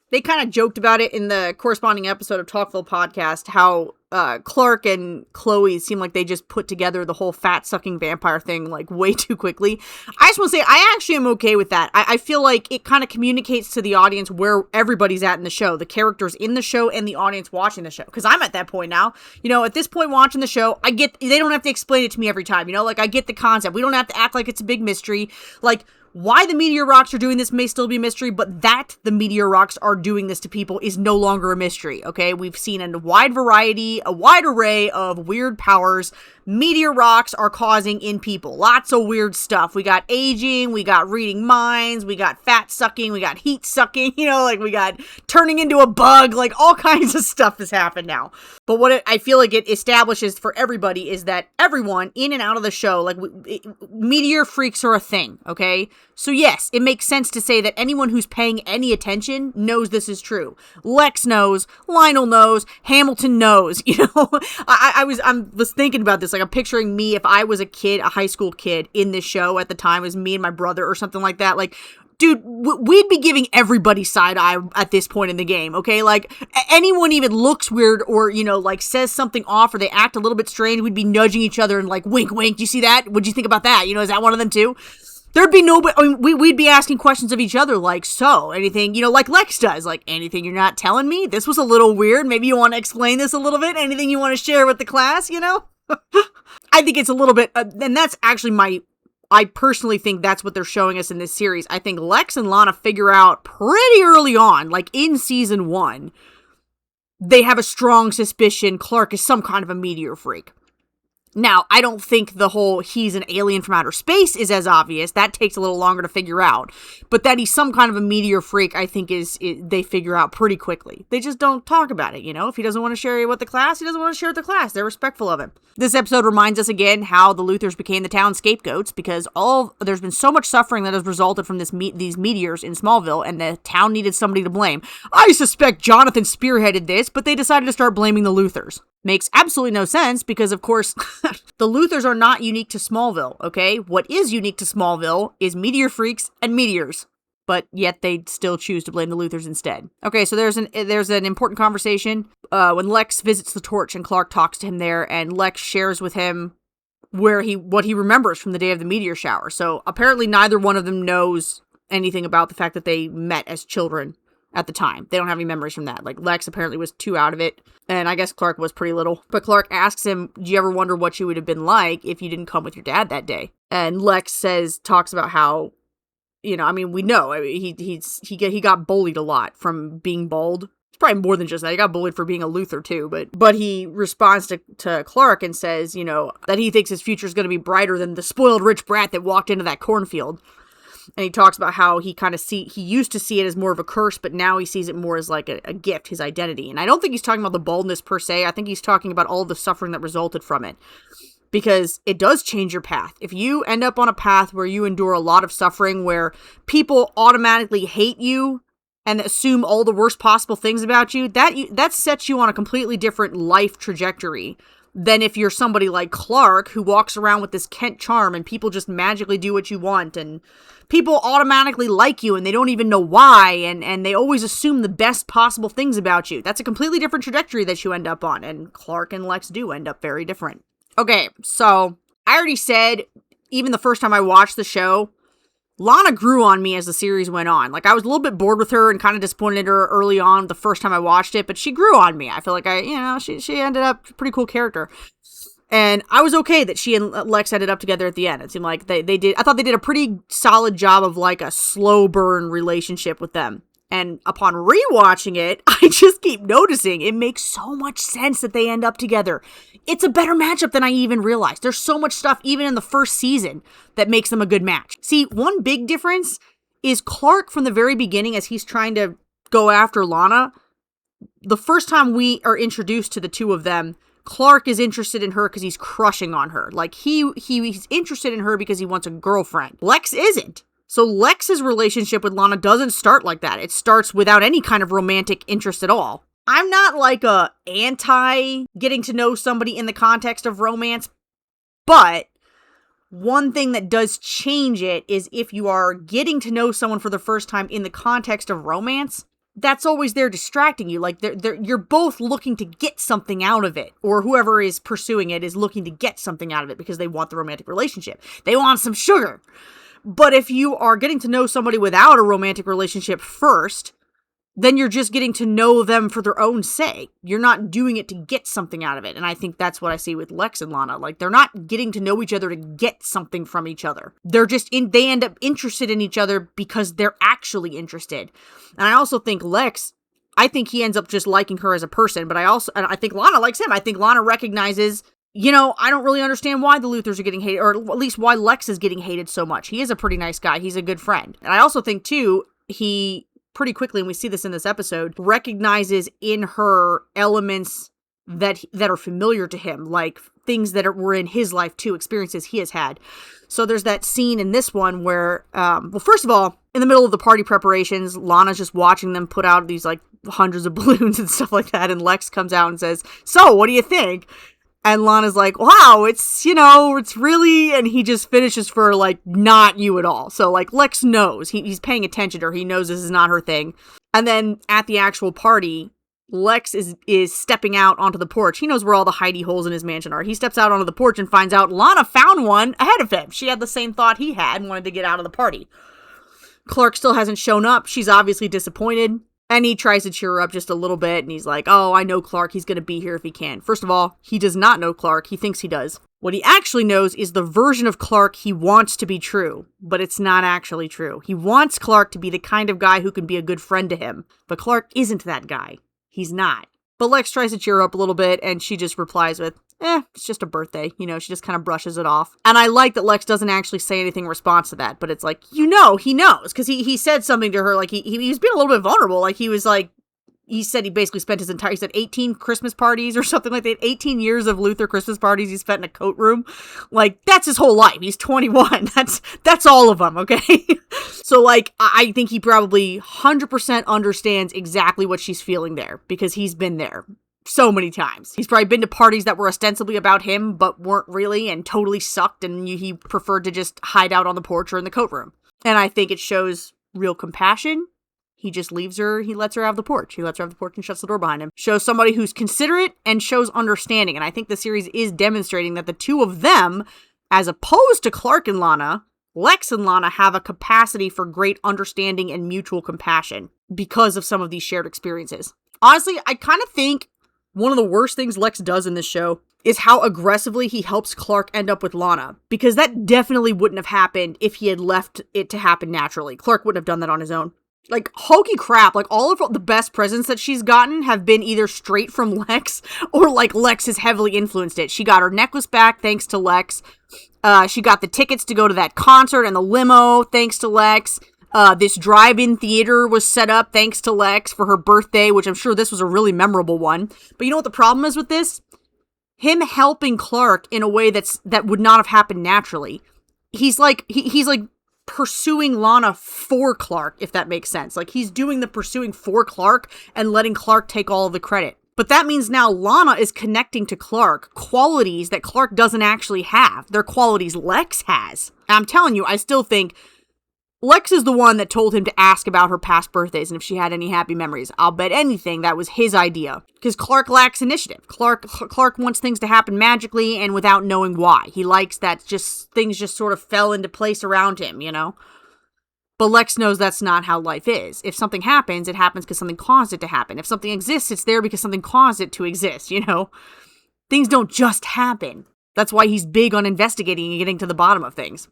They kind of joked about it in the corresponding episode of Talkville podcast, how Clark and Chloe seem like they just put together the whole fat-sucking vampire thing, like, way too quickly. I just want to say, I actually am okay with that. I feel like it kind of communicates to the audience where everybody's at in the show, the characters in the show and the audience watching the show. Because I'm at that point now. You know, at this point watching the show, I get, they don't have to explain it to me every time, you know? Like, I get the concept. We don't have to act like it's a big mystery. Like, why the meteor-rocks are doing this may still be a mystery, but that the meteor-rocks are doing this to people is no longer a mystery, okay? We've seen a wide variety, a wide array of weird powers meteor-rocks are causing in people. Lots of weird stuff. We got aging, we got reading minds, we got fat-sucking, we got heat-sucking, you know, like we got turning into a bug, like all kinds of stuff has happened now. But what I feel like it establishes for everybody is that everyone in and out of the show, like, meteor freaks are a thing, okay? So yes, it makes sense to say that anyone who's paying any attention knows this is true. Lex knows, Lionel knows, Hamilton knows, you know? I was thinking about this, like I'm picturing me if I was a kid, a high school kid in this show at the time, it was me and my brother or something like that, like, dude, we'd be giving everybody side eye at this point in the game, okay? Like, anyone even looks weird or, you know, like, says something off or they act a little bit strange, we'd be nudging each other and like, wink, wink, do you see that? What'd you think about that? You know, is that one of them too? There'd be nobody, I mean, we'd be asking questions of each other, like, so, anything, you know, like Lex does, like, anything you're not telling me? This was a little weird, maybe you want to explain this a little bit? Anything you want to share with the class, you know? I think it's a little bit, and that's actually I personally think that's what they're showing us in this series. I think Lex and Lana figure out pretty early on, like in season 1, they have a strong suspicion Clark is some kind of a meteor freak. Now, I don't think the whole he's an alien from outer space is as obvious. That takes a little longer to figure out. But that he's some kind of a meteor freak, I think they figure out pretty quickly. They just don't talk about it, you know? If he doesn't want to share it with the class, he doesn't want to share it with the class. They're respectful of him. This episode reminds us again how the Luthors became the town scapegoats because there's been so much suffering that has resulted from these meteors in Smallville, and the town needed somebody to blame. I suspect Jonathan spearheaded this, but they decided to start blaming the Luthors. Makes absolutely no sense because, of course, the Luthors are not unique to Smallville, okay? What is unique to Smallville is meteor freaks and meteors, but yet they still choose to blame the Luthors instead. Okay, so there's an important conversation when Lex visits the Torch and Clark talks to him there, and Lex shares with him what he remembers from the day of the meteor shower. So apparently neither one of them knows anything about the fact that they met as children at the time. They don't have any memories from that. Like, Lex apparently was too out of it, and I guess Clark was pretty little. But Clark asks him, do you ever wonder what you would have been like if you didn't come with your dad that day? And Lex talks about how, you know, I mean, we know, I mean, he got bullied a lot from being bald. It's probably more than just that. He got bullied for being a Luthor too, but he responds to Clark and says, you know, that he thinks his future is going to be brighter than the spoiled rich brat that walked into that cornfield. And he talks about how he used to see it as more of a curse, but now he sees it more as like a gift, his identity. And I don't think he's talking about the baldness per se. I think he's talking about all the suffering that resulted from it. Because it does change your path. If you end up on a path where you endure a lot of suffering, where people automatically hate you and assume all the worst possible things about you, that sets you on a completely different life trajectory than if you're somebody like Clark, who walks around with this Kent charm and people just magically do what you want and people automatically like you and they don't even know why and they always assume the best possible things about you. That's a completely different trajectory that you end up on, and Clark and Lex do end up very different. Okay, so I already said, even the first time I watched the show, Lana grew on me as the series went on. Like, I was a little bit bored with her and kind of disappointed in her early on the first time I watched it, but she grew on me. I feel like she ended up a pretty cool character. And I was okay that she and Lex ended up together at the end. It seemed like I thought they did a pretty solid job of like a slow burn relationship with them. And upon rewatching it, I just keep noticing it makes so much sense that they end up together. It's a better matchup than I even realized. There's so much stuff, even in the first season, that makes them a good match. See, one big difference is Clark from the very beginning, as he's trying to go after Lana. The first time we are introduced to the two of them, Clark is interested in her because he's crushing on her. Like, he's interested in her because he wants a girlfriend. Lex isn't. So Lex's relationship with Lana doesn't start like that. It starts without any kind of romantic interest at all. I'm not like a anti getting to know somebody in the context of romance, but one thing that does change it is if you are getting to know someone for the first time in the context of romance, that's always there distracting you. Like, you're both looking to get something out of it, or whoever is pursuing it is looking to get something out of it because they want the romantic relationship. They want some sugar. But if you are getting to know somebody without a romantic relationship first, then you're just getting to know them for their own sake. You're not doing it to get something out of it. And I think that's what I see with Lex and Lana. Like, they're not getting to know each other to get something from each other. They're just they end up interested in each other because they're actually interested. And I also think I think he ends up just liking her as a person, but I think Lana likes him. I think Lana recognizes, I don't really understand why the Luthers are getting hated, or at least why Lex is getting hated so much. He is a pretty nice guy. He's a good friend. And I also think, too, he pretty quickly, and we see this in this episode, recognizes in her elements that are familiar to him, like things that were in his life, too, experiences he has had. So there's that scene in this one where, first of all, in the middle of the party preparations, Lana's just watching them put out these, like, hundreds of balloons and stuff like that, and Lex comes out and says, "So, what do you think?" And Lana's like, "Wow, it's really," and he just finishes for, like, "not you at all." So, like, Lex knows. He's paying attention to her. He knows this is not her thing. And then at the actual party, Lex is stepping out onto the porch. He knows where all the hidey holes in his mansion are. He steps out onto the porch and finds out Lana found one ahead of him. She had the same thought he had and wanted to get out of the party. Clark still hasn't shown up. She's obviously disappointed. And he tries to cheer her up just a little bit, and he's like, "Oh, I know Clark. He's going to be here if he can." First of all, he does not know Clark. He thinks he does. What he actually knows is the version of Clark he wants to be true, but it's not actually true. He wants Clark to be the kind of guy who can be a good friend to him, but Clark isn't that guy. He's not. But Lex tries to cheer her up a little bit, and she just replies with, "It's just a birthday." She just kind of brushes it off. And I like that Lex doesn't actually say anything in response to that, but it's like, he knows, because he said something to her, like, he was being a little bit vulnerable, like, he was like, he said he basically spent he said 18 Christmas parties or something like that. 18 years of Luther Christmas parties he spent in a coat room. Like, that's his whole life. He's 21. That's all of them, okay? So, like, I think he probably 100% understands exactly what she's feeling there, because he's been there so many times. He's probably been to parties that were ostensibly about him, but weren't really, and totally sucked, and he preferred to just hide out on the porch or in the coat room. And I think it shows real compassion. He just leaves her, he lets her have the porch. He lets her have the porch and shuts the door behind him. Shows somebody who's considerate and shows understanding. And I think the series is demonstrating that the two of them, as opposed to Clark and Lana, Lex and Lana have a capacity for great understanding and mutual compassion because of some of these shared experiences. Honestly, I kind of think one of the worst things Lex does in this show is how aggressively he helps Clark end up with Lana. Because that definitely wouldn't have happened if he had left it to happen naturally. Clark wouldn't have done that on his own. Like, hokey crap, like, all of the best presents that she's gotten have been either straight from Lex, or, like, Lex has heavily influenced it. She got her necklace back thanks to Lex. She got the tickets to go to that concert and the limo thanks to Lex. This drive-in theater was set up thanks to Lex for her birthday, which I'm sure this was a really memorable one. But you know what the problem is with this? Him helping Clark in a way that would not have happened naturally. He's like pursuing Lana for Clark, if that makes sense. Like, he's doing the pursuing for Clark and letting Clark take all of the credit. But that means now Lana is connecting to Clark qualities that Clark doesn't actually have. They're qualities Lex has. And I'm telling you, I still think Lex is the one that told him to ask about her past birthdays and if she had any happy memories. I'll bet anything that was his idea. Because Clark lacks initiative. Clark wants things to happen magically and without knowing why. He likes that things just sort of fell into place around him, But Lex knows that's not how life is. If something happens, it happens because something caused it to happen. If something exists, it's there because something caused it to exist, Things don't just happen. That's why he's big on investigating and getting to the bottom of things.